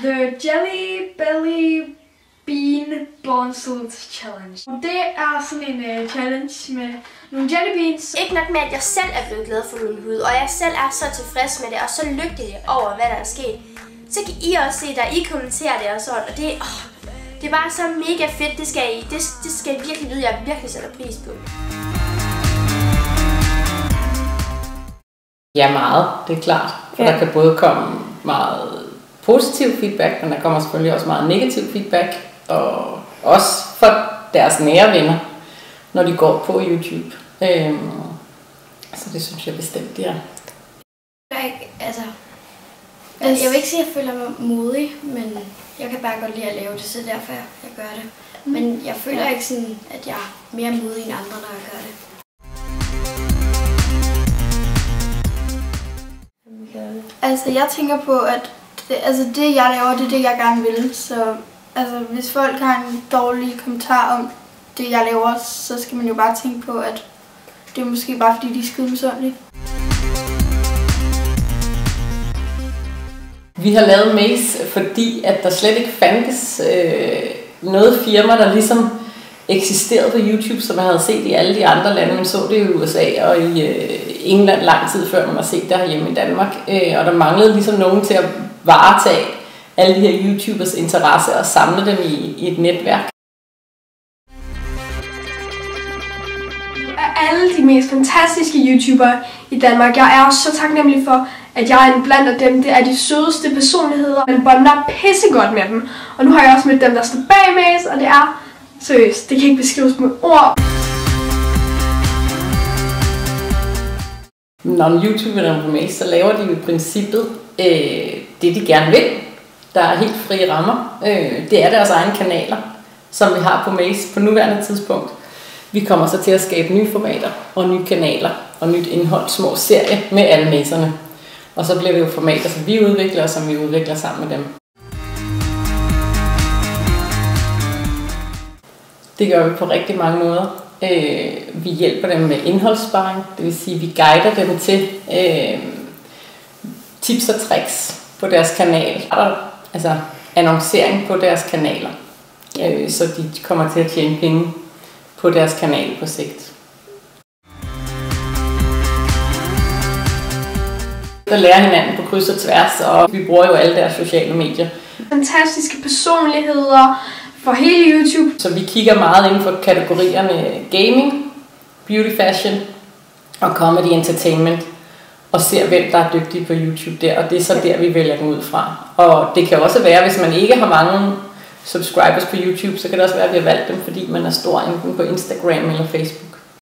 The Jelly Belly Bean Bonsals Challenge. Det er sådan en challenge med nogle jelly beans. Ikke nok med, at jeg selv er blevet glad for min hud, og jeg selv er så tilfreds med det, og så lykkelig over, hvad der er sket. Så kan I også se, der I kommenterer det og sådan, og det er bare så mega fedt. Det skal I virkelig vide, jeg virkelig sætter pris på. Ja, meget. Det er klart. For der kan både komme meget positiv feedback, men der kommer selvfølgelig også meget negativ feedback. Og også for deres nære venner, når de går på YouTube. Så det synes jeg bestemt, ja. Jeg vil ikke sige, at jeg føler mig modig, men jeg kan bare godt lide at lave det, så derfor jeg gør det. Men jeg føler ikke sådan, at jeg er mere modig end andre, når jeg gør det. Altså, jeg tænker på, at det jeg laver, det er det, jeg gerne vil. Så hvis folk har en dårlig kommentar om det, jeg laver, så skal man jo bare tænke på, at det er måske bare, fordi de er skide misundelige. Vi har lavet Maze, fordi at der slet ikke fandtes noget firma, der ligesom eksisterede på YouTube, som jeg havde set i alle de andre lande. Man så det i USA og i England lang tid før, man har set det herhjemme i Danmark. Og der manglede ligesom nogen til at varetage alle de her YouTubers interesse og samle dem i et netværk. Alle de mest fantastiske YouTubere i Danmark. Jeg er så taknemmelig for, at jeg er blandt af dem. Det er de sødeste personligheder. Man bonder pissegodt med dem. Og nu har jeg også mødt dem, der står bag Maze, og det er seriøst. Det kan ikke beskrives med ord. Når en YouTuber er på Maze, så laver de jo i princippet det, de gerne vil. Der er helt frie rammer. Det er deres egne kanaler, som vi har på Maze på nuværende tidspunkt. Vi kommer så til at skabe nye formater og nye kanaler og nyt indhold, små serier med alle Mazerne. Og så bliver det jo formater, som vi udvikler, og som vi udvikler sammen med dem. Det gør vi på rigtig mange måder. Vi hjælper dem med indholdssparing, det vil sige, at vi guider dem til tips og tricks på deres kanal. Altså annoncering på deres kanaler, så de kommer til at tjene penge på deres kanal på sigt. Der lærer hinanden på kryds og tværs, og vi bruger jo alle deres sociale medier. Fantastiske personligheder for hele YouTube. Så vi kigger meget inden for kategorierne gaming, beauty fashion og comedy entertainment, og ser hvem der er dygtige på YouTube der, og det er så der vi vælger dem ud fra. Og det kan også være, hvis man ikke har mange subscribers på YouTube, så kan det også være, at vi har valgt dem, fordi man er stor enten på Instagram eller Facebook.